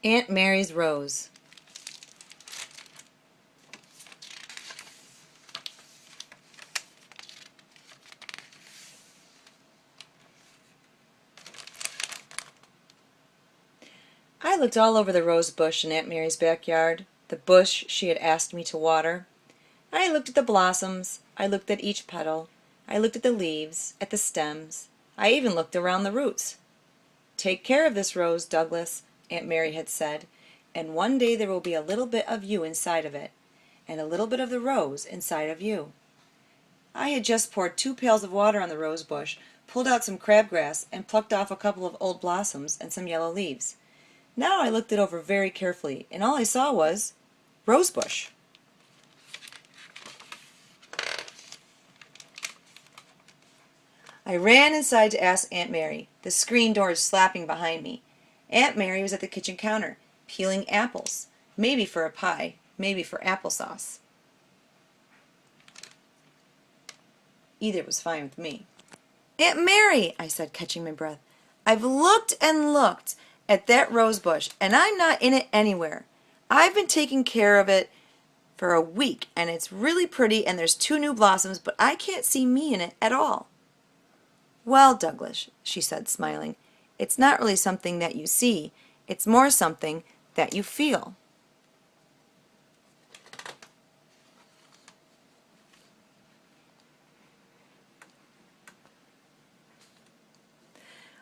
Aunt Mary's Rose. I looked all over the rose bush in Aunt Mary's backyard, the bush she had asked me to water. I looked at the blossoms, I looked at each petal, I looked at the leaves, at the stems, I even looked around the roots. "Take care of this rose, Douglas," Aunt Mary had said, "and one day there will be a little bit of you inside of it, and a little bit of the rose inside of you." I had just poured 2 pails of water on the rose bush, pulled out some crabgrass, and plucked off a couple of old blossoms and some yellow leaves. Now I looked it over very carefully, and all I saw was rosebush. I ran inside to ask Aunt Mary. The screen door was slapping behind me. Aunt Mary was at the kitchen counter, peeling apples, maybe for a pie, maybe for applesauce. Either was fine with me. "Aunt Mary," I said, catching my breath, "I've looked and looked at that rose bush, and I'm not in it anywhere. I've been taking care of it for a week, and it's really pretty, and there's 2 new blossoms, but I can't see me in it at all." "Well, Douglas," she said, smiling, "it's not really something that you see. It's more something that you feel."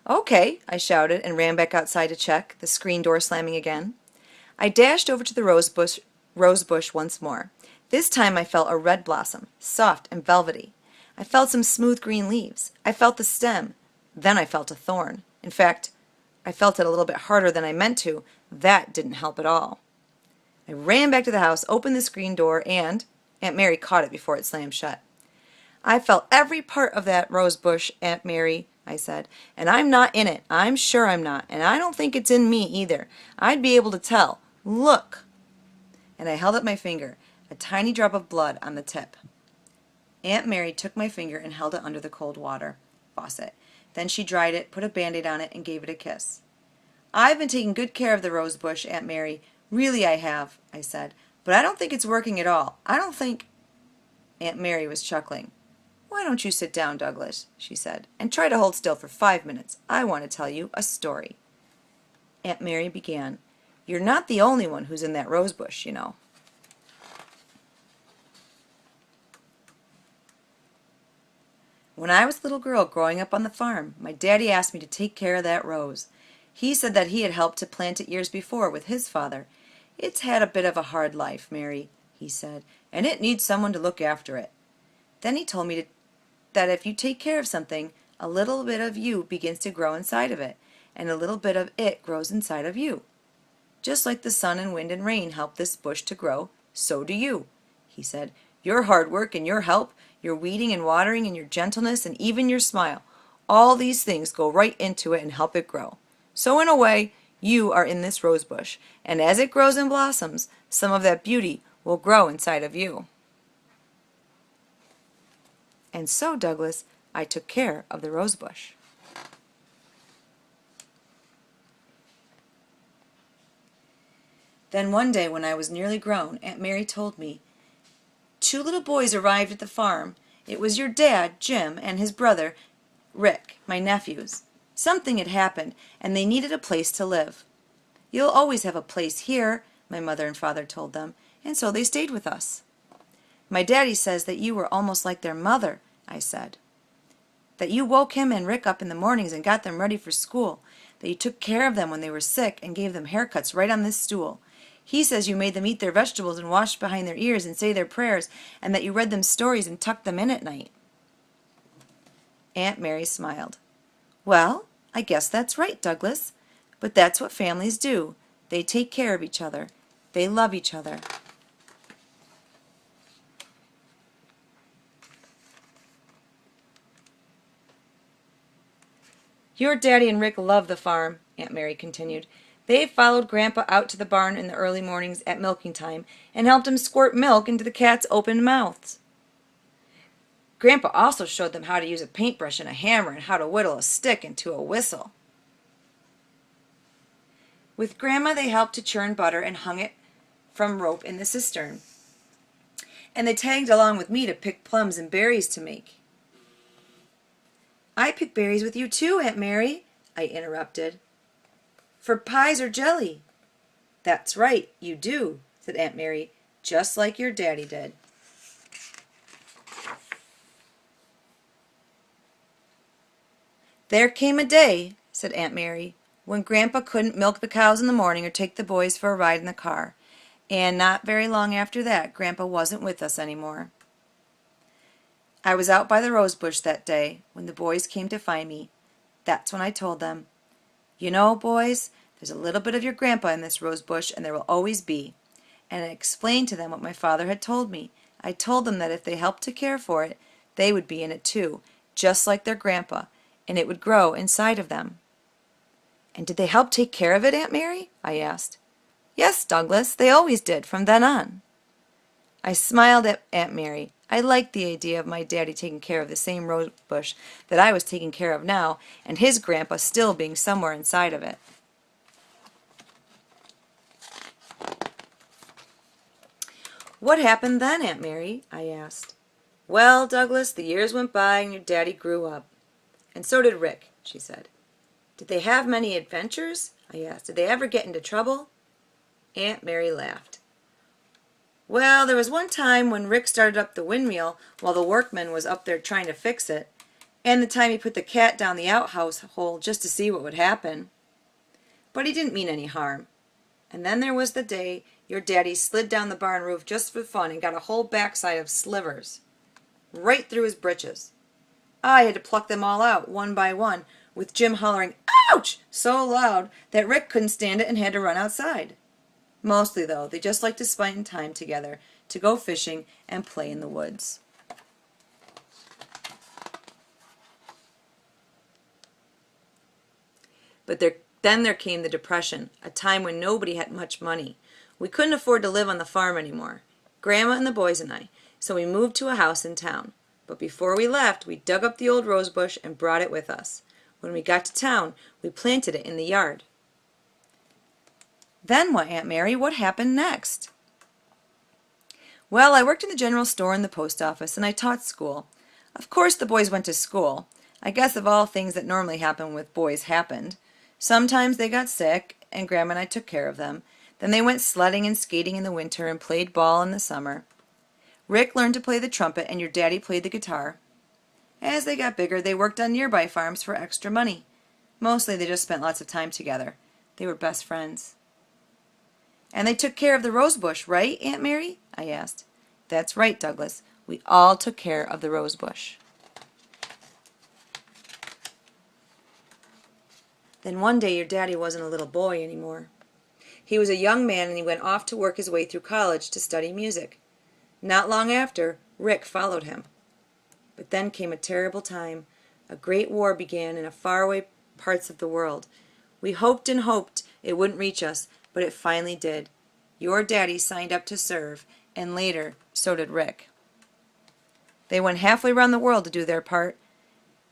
"Okay," I shouted and ran back outside to check, the screen door slamming again. I dashed over to the rose bush once more. This time I felt a red blossom, soft and velvety. I felt some smooth green leaves. I felt the stem. Then I felt a thorn. In fact, I felt it a little bit harder than I meant to. That didn't help at all. I ran back to the house, opened the screen door, and Aunt Mary caught it before it slammed shut. "I felt every part of that rose bush, Aunt Mary," I said, "and I'm not in it. I'm sure I'm not, and I don't think it's in me either. I'd be able to tell. Look!" And I held up my finger, a tiny drop of blood on the tip. Aunt Mary took my finger and held it under the cold water faucet. Then she dried it, put a Band-Aid on it, and gave it a kiss. "I've been taking good care of the rose bush, Aunt Mary. Really I have," I said. "But I don't think it's working at all. I don't think—" Aunt Mary was chuckling. "Why don't you sit down, Douglas," she said, "and try to hold still for 5 minutes. I want to tell you a story." Aunt Mary began. "You're not the only one who's in that rose bush, you know." "When I was a little girl growing up on the farm, my daddy asked me to take care of that rose. He said that he had helped to plant it years before with his father. It's had a bit of a hard life, Mary," he said, "and it needs someone to look after it. Then he told me that if you take care of something, a little bit of you begins to grow inside of it, and a little bit of it grows inside of you. Just like the sun and wind and rain help this bush to grow, so do you," he said. "Your hard work and your help, your weeding and watering and your gentleness and even your smile, all these things go right into it and help it grow. So in a way, you are in this rose bush, and as it grows and blossoms, some of that beauty will grow inside of you." And so, Douglas, I took care of the rose bush. Then one day when I was nearly grown, Aunt Mary told me, "2 little boys arrived at the farm. It was your dad, Jim, and his brother, Rick, my nephews. Something had happened, and they needed a place to live. 'You'll always have a place here,' my mother and father told them, and so they stayed with us." "My daddy says that you were almost like their mother," I said. "That you woke him and Rick up in the mornings and got them ready for school. That you took care of them when they were sick and gave them haircuts right on this stool. He says you made them eat their vegetables and wash behind their ears and say their prayers, and that you read them stories and tucked them in at night." Aunt Mary smiled. "Well, I guess that's right, Douglas. But that's what families do. They take care of each other. They love each other." "Your daddy and Rick love the farm," Aunt Mary continued. "They followed Grandpa out to the barn in the early mornings at milking time and helped him squirt milk into the cats' open mouths. Grandpa also showed them how to use a paintbrush and a hammer and how to whittle a stick into a whistle." With Grandma, they helped to churn butter and hung it from rope in the cistern. And they tagged along with me to pick plums and berries to make. I pick berries with you too, Aunt Mary, I interrupted. For pies or jelly? That's right, you do, said Aunt Mary, just like your daddy did. There came a day, said Aunt Mary, when Grandpa couldn't milk the cows in the morning or take the boys for a ride in the car. And not very long after that, Grandpa wasn't with us anymore. I was out by the rose bush that day when the boys came to find me. That's when I told them, "You know, boys, there's a little bit of your grandpa in this rose bush, and there will always be." And I explained to them what my father had told me. I told them that if they helped to care for it, they would be in it too, just like their grandpa, and it would grow inside of them. And did they help take care of it, Aunt Mary? I asked. Yes, Douglas, they always did, from then on. I smiled at Aunt Mary. I liked the idea of my daddy taking care of the same rose bush that I was taking care of now, and his grandpa still being somewhere inside of it. What happened then, Aunt Mary? I asked. Well, Douglas, the years went by and your daddy grew up. And so did Rick, she said. Did they have many adventures? I asked. Did they ever get into trouble? Aunt Mary laughed. Well, there was one time when Rick started up the windmill while the workman was up there trying to fix it, and the time he put the cat down the outhouse hole just to see what would happen. But he didn't mean any harm. And then there was the day your daddy slid down the barn roof just for fun and got a whole backside of slivers, right through his britches. I had to pluck them all out, one by one, with Jim hollering, "Ouch!" so loud that Rick couldn't stand it and had to run outside. Mostly, though, they just liked to spend time together, to go fishing and play in the woods. But then there came the Depression, a time when nobody had much money. We couldn't afford to live on the farm anymore, Grandma and the boys and I, so we moved to a house in town. But before we left, we dug up the old rose bush and brought it with us. When we got to town, we planted it in the yard. Then what, Aunt Mary? What happened next? Well, I worked in the general store and the post office, and I taught school. Of course the boys went to school. I guess of all things that normally happen with boys happened. Sometimes they got sick, and Grandma and I took care of them. Then they went sledding and skating in the winter and played ball in the summer. Rick learned to play the trumpet, and your daddy played the guitar. As they got bigger, they worked on nearby farms for extra money. Mostly they just spent lots of time together. They were best friends. And they took care of the rose bush, right, Aunt Mary? I asked. That's right, Douglas. We all took care of the rose bush. Then one day your daddy wasn't a little boy anymore. He was a young man, and he went off to work his way through college to study music. Not long after, Rick followed him. But then came a terrible time. A great war began in faraway parts of the world. We hoped and hoped it wouldn't reach us, but it finally did. Your daddy signed up to serve, and later, so did Rick. They went halfway around the world to do their part.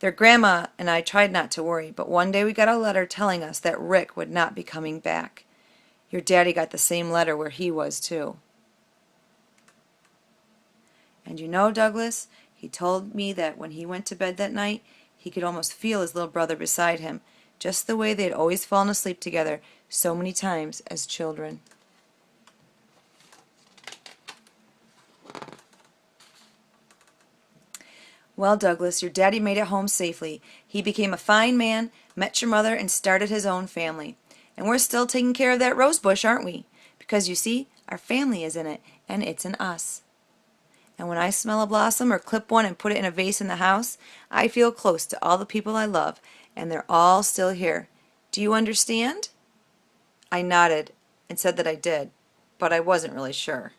Their grandma and I tried not to worry, but one day we got a letter telling us that Rick would not be coming back. Your daddy got the same letter where he was, too. And you know, Douglas, he told me that when he went to bed that night, he could almost feel his little brother beside him, just the way they had always fallen asleep together so many times as children. Well, Douglas, your daddy made it home safely. He became a fine man, met your mother, and started his own family. And we're still taking care of that rose bush, aren't we? Because, you see, our family is in it, and it's in us. And when I smell a blossom or clip one and put it in a vase in the house, I feel close to all the people I love, and they're all still here. Do you understand? I nodded and said that I did, but I wasn't really sure.